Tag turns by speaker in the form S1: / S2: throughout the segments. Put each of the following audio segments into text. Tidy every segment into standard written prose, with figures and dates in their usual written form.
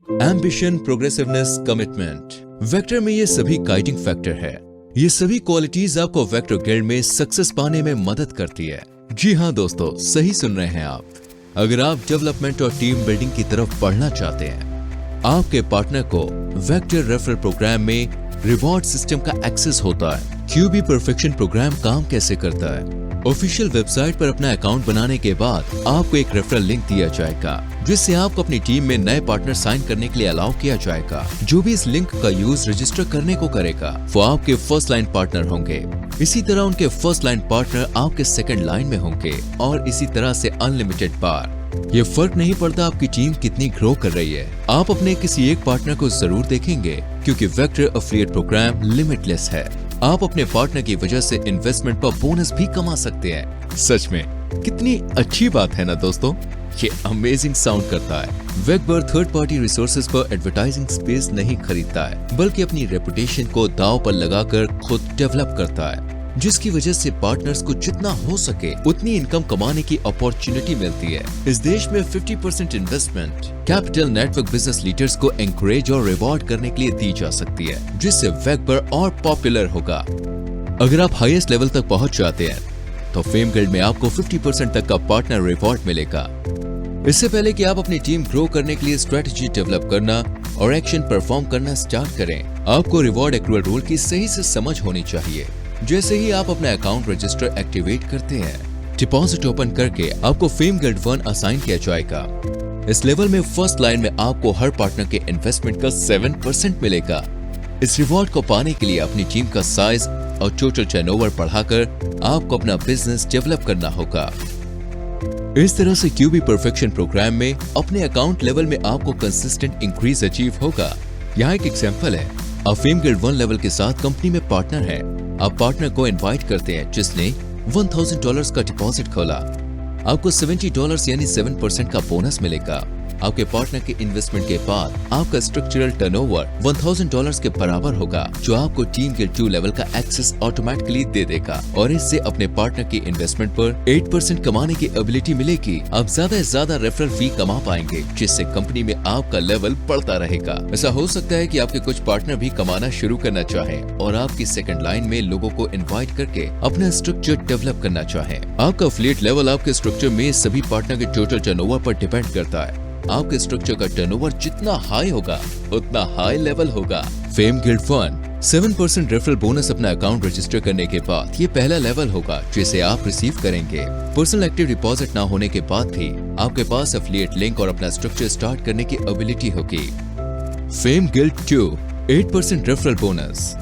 S1: Ambition, progressiveness, commitment. Vector में ये सभी गाइडिंग फैक्टर है। ये सभी क्वालिटीज आपको वेक्टर गिल्ड में सक्सेस पाने में मदद करती है। जी हाँ दोस्तों, सही सुन रहे हैं आप। अगर आप डेवलपमेंट और टीम बिल्डिंग की तरफ बढ़ना चाहते हैं, आपके पार्टनर को वेक्टर रेफरल प्रोग्राम में रिवॉर्ड सिस्टम का एक्सेस होता है। क्यूबी परफेक्शन प्रोग्राम काम कैसे करता है? ऑफिशियल वेबसाइट पर अपना अकाउंट बनाने के बाद आपको एक रेफरल लिंक दिया जाएगा, जिससे आपको अपनी टीम में नए पार्टनर साइन करने के लिए अलाउ किया जाएगा। जो भी इस लिंक का यूज रजिस्टर करने को करेगा, वो आपके फर्स्ट लाइन पार्टनर होंगे। इसी तरह उनके फर्स्ट लाइन पार्टनर आपके सेकंड लाइन में होंगे और इसी तरह से अनलिमिटेड बार। ये फर्क नहीं पड़ता आपकी टीम कितनी ग्रो कर रही है, आप अपने किसी एक पार्टनर को जरूर देखेंगे, क्योंकि वेक्टर एफिलिएट प्रोग्राम लिमिटलेस है। आप अपने पार्टनर की वजह से इन्वेस्टमेंट पर बोनस भी कमा सकते हैं। सच में कितनी अच्छी बात है ना दोस्तों। ये अमेजिंग साउंड करता है। वेकबर थर्ड पार्टी रिसोर्सेज पर एडवर्टाइजिंग स्पेस नहीं खरीदता है, बल्कि अपनी रेपुटेशन को दांव पर लगाकर खुद डेवलप करता है, जिसकी वजह से पार्टनर्स को जितना हो सके उतनी इनकम कमाने की अपॉर्चुनिटी मिलती है। इस देश में 50% investment capital network business leaders को एंकरेज और रिवॉर्ड करने के लिए दी जा सकती है, जिससे वेकबर और पॉपुलर होगा। अगर आप हाईएस्ट लेवल तक पहुंच जाते हैं तो फेम गिल्ड में आपको 50% तक का पार्टनर रिवॉर्ड मिलेगा। इससे पहले कि आप अपनी टीम ग्रो करने के लिए स्ट्रेटेजी डेवलप करना और एक्शन परफॉर्म करना स्टार्ट करें, आपको रिवॉर्ड एक्रूअल रूल की सही से समझ होनी चाहिए। जैसे ही आप अपना अकाउंट रजिस्टर एक्टिवेट करते हैं, डिपॉजिट ओपन करके आपको फेम गिल्ड 1 असाइन किया जाएगा। इस लेवल में फर्स्ट लाइन में आपको हर पार्टनर के इन्वेस्टमेंट का 7% मिलेगा। इस रिवॉर्ड को पाने के लिए अपनी टीम का साइज और टोटल टर्नओवर बढ़ाकर आपको अपना बिजनेस डेवलप करना होगा। इस तरह से क्यूबी परफेक्शन प्रोग्राम में अपने अकाउंट लेवल में आपको कंसिस्टेंट इंक्रीज अचीव होगा। यहाँ एक एग्जांपल है। आप फेम गिल्ड 1 लेवल के साथ कंपनी में पार्टनर है। आप पार्टनर को इनवाइट करते हैं जिसने $1000 का डिपॉजिट खोला। आपको $70 यानी 7% का बोनस मिलेगा। आपके पार्टनर के इन्वेस्टमेंट के बाद आपका स्ट्रक्चरल टर्नओवर $1000 के बराबर होगा, जो आपको टीम गिल्ड 2 लेवल का एक्सेस ऑटोमेटिकली दे देगा और इससे अपने पार्टनर की इन्वेस्टमेंट पर 8% कमाने की एबिलिटी मिलेगी। आप ज्यादा से ज्यादा रेफरल फी कमा पाएंगे, जिससे कंपनी में आपका लेवल बढ़ता रहेगा। ऐसा हो सकता है कि आपके कुछ पार्टनर भी कमाना शुरू करना चाहें और आपकी सेकंड लाइन में लोगों को इन्वाइट करके अपना स्ट्रक्चर डेवलप करना चाहें। आपका एफिलिएट लेवल आपके स्ट्रक्चर में सभी पार्टनर के टोटल टर्नओवर पर डिपेंड करता है। आपके स्ट्रक्चर का टर्नओवर जितना हाई होगा उतना हाई लेवल होगा। फेम गिल्ड 1 7% रेफरल बोनस अपना अकाउंट रजिस्टर करने के बाद ये पहला लेवल होगा जिसे आप रिसीव करेंगे। पर्सनल एक्टिव डिपॉजिट ना होने के बाद भी आपके पास एफिलिएट लिंक और अपना स्ट्रक्चर स्टार्ट करने की एबिलिटी होगी। Fame guild 2 8% referral bonus.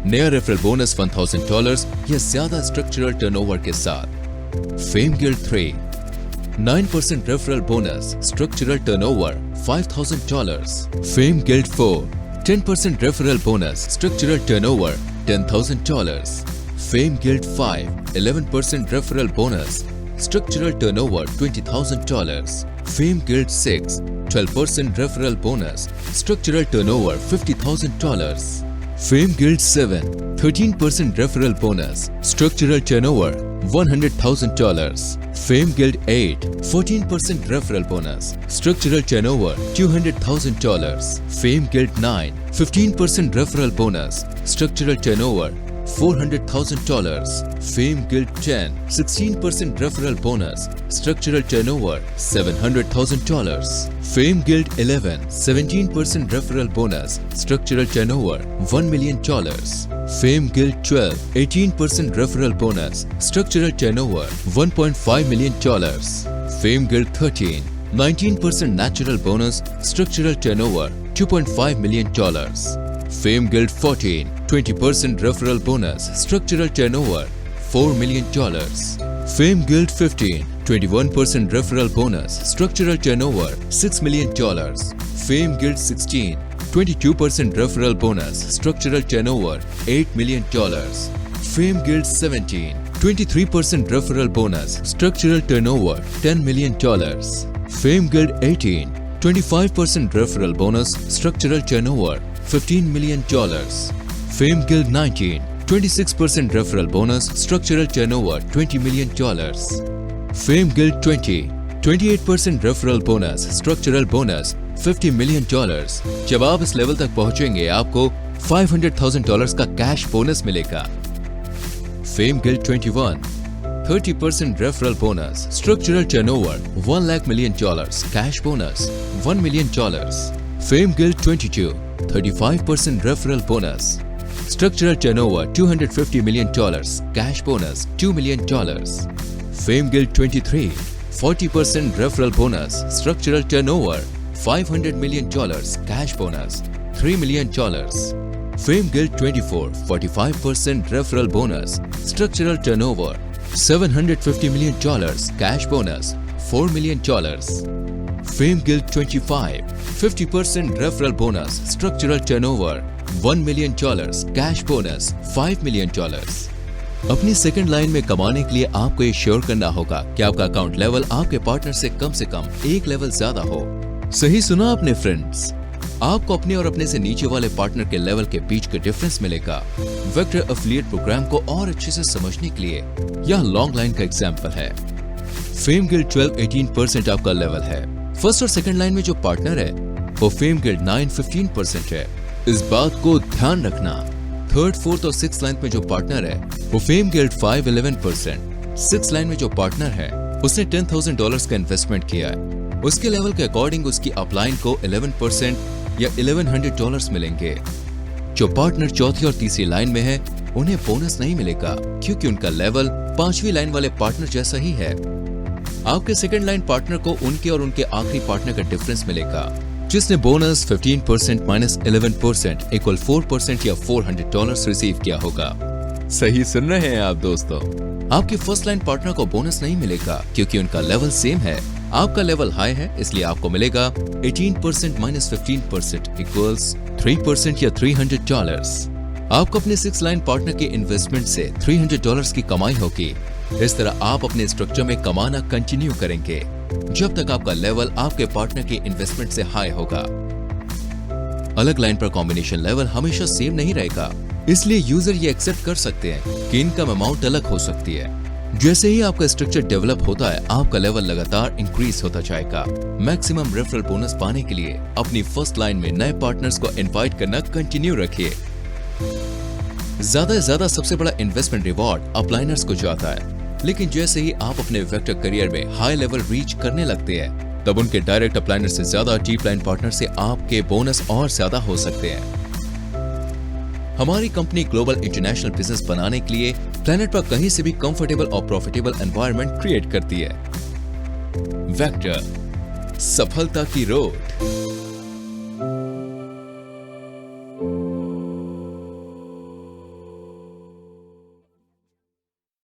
S1: नया रेफरल बोनस $1000 या ज्यादा स्ट्रक्चरल टर्नओवर के साथ। Fame guild 3 9% referral bonus, structural turnover $5,000. Fame Guild 4 10% referral bonus, structural turnover $10,000. Fame Guild 5 11% referral bonus, structural turnover $20,000. Fame Guild 6 12% referral bonus, structural turnover $50,000. Fame Guild 7 13% referral bonus, structural turnover $100,000. Fame Guild 8 14% referral bonus, structural turnover $200,000. Fame Guild 9 15% referral bonus, structural turnover $400,000. Fame Guild 10 16% referral bonus, structural turnover $700,000. Fame Guild 11 17% referral bonus, structural turnover $1 million. Fame Guild 12 18% referral bonus, structural turnover $1.5 million. Fame Guild 13 19% natural bonus, structural turnover $2.5 million. Fame Guild 14 20% referral bonus, structural turnover $4 million. Fame Guild 15 21% referral bonus, structural turnover $6 million. Fame Guild 16 22% referral bonus, structural turnover $8 million. Fame Guild 17 23% referral bonus, structural turnover $10 million. Fame Guild 18 25% referral bonus, structural turnover $15 million. Fame Guild 19 26% referral bonus, structural turnover $20 million. Fame Guild 20 28% referral bonus, structural bonus $50 million. जब आप इस level तक पहुंचेंगे आपको $500,000 का cash bonus मिलेगा। Fame guild 21, 30% referral bonus. Structural turnover $1 lakh million, cash bonus $1 million. Fame guild 22, 35% referral bonus. Structural turnover $250 million, cash bonus $2 million. Fame Guild 23, 40% referral bonus. Structural turnover $500 million, cash bonus $3 million. Fame Guild 24, 45% referral bonus. Structural turnover $750 million, cash bonus $4 million. Fame Guild 25, 50% referral bonus. Structural turnover $1 million, cash bonus $5 million. अपनी second line में कमाने के लिए आपको ये sure करना होगा कि आपका अकाउंट लेवल आपके पार्टनर से कम एक लेवल ज्यादा हो। सही सुना आपने फ्रेंड्स, आपको अपने और अपने से नीचे वाले पार्टनर के लेवल के बीच का डिफरेंस मिलेगा। वेक्टर एफिलिएट प्रोग्राम को और अच्छे से समझने के लिए यह लॉन्ग लाइन का एग्जाम्पल है। फेम गिल्ड 12-18% आपका लेवल है। फर्स्ट और सेकंड लाइन में जो पार्टनर है वो फेम गिल्ड 9-15% है। इस बात को ध्यान रखना। थर्ड, फोर्थ और सिक्स लाइन में जो पार्टनर है वो फेम गिल्ड 5-11%। सिक्स लाइन में जो पार्टनर है उसने $10,000 का इन्वेस्टमेंट किया है। उसके लेवल के अकॉर्डिंग उसकी अपलाइन को 11% या $1,100 मिलेंगे। जो पार्टनर चौथी और तीसरी लाइन में है उन्हें बोनस नहीं मिलेगा क्योंकि उनका लेवल पांचवी लाइन वाले पार्टनर जैसा ही है। आपके सेकंड लाइन पार्टनर को उनके और उनके आखिरी पार्टनर का डिफरेंस मिलेगा, जिसने बोनस 15% माइनस 11% इक्वल 4% या $400 रिसीव किया होगा। सही सुन रहे हैं आप दोस्तों। आपके फर्स्ट लाइन पार्टनर को बोनस नहीं मिलेगा क्योंकि उनका लेवल सेम है। आपका लेवल हाई है इसलिए आपको मिलेगा 18% माइनस 15% इक्वल्स 3% या $300। आपको अपने सिक्स लाइन पार्टनर के इन्वेस्टमेंट से $300 की कमाई होगी। इस तरह आप अपने स्ट्रक्चर में कमाना कंटिन्यू करेंगे जब तक आपका लेवल आपके पार्टनर के इन्वेस्टमेंट से हाई होगा। अलग लाइन पर कॉम्बिनेशन लेवल हमेशा सेम नहीं रहेगा, इसलिए यूजर ये एक्सेप्ट कर सकते हैं कि इनकम अमाउंट अलग हो सकती है। जैसे ही आपका स्ट्रक्चर डेवलप होता है आपका लेवल लगातार इंक्रीज होता जाएगा। मैक्सिमम रेफरल बोनस पाने के लिए अपनी फर्स्ट लाइन में नए पार्टनर्स को इनवाइट करना कंटिन्यू रखिए। ज्यादा से ज्यादा सबसे बड़ा इन्वेस्टमेंट रिवॉर्ड अपलाइनर्स को जाता है, लेकिन जैसे ही आप अपने वेक्टर करियर में हाई लेवल रीच करने लगते हैं तब उनके डायरेक्ट अपलाइनर से ज्यादा डीप लाइन पार्टनर से आपके बोनस और ज्यादा हो सकते हैं। हमारी कंपनी ग्लोबल इंटरनेशनल बिजनेस बनाने के लिए प्लेनेट पर कहीं से भी कंफर्टेबल और प्रॉफिटेबल एनवायरनमेंट क्रिएट करती है। वेक्टर, सफलता की रोड।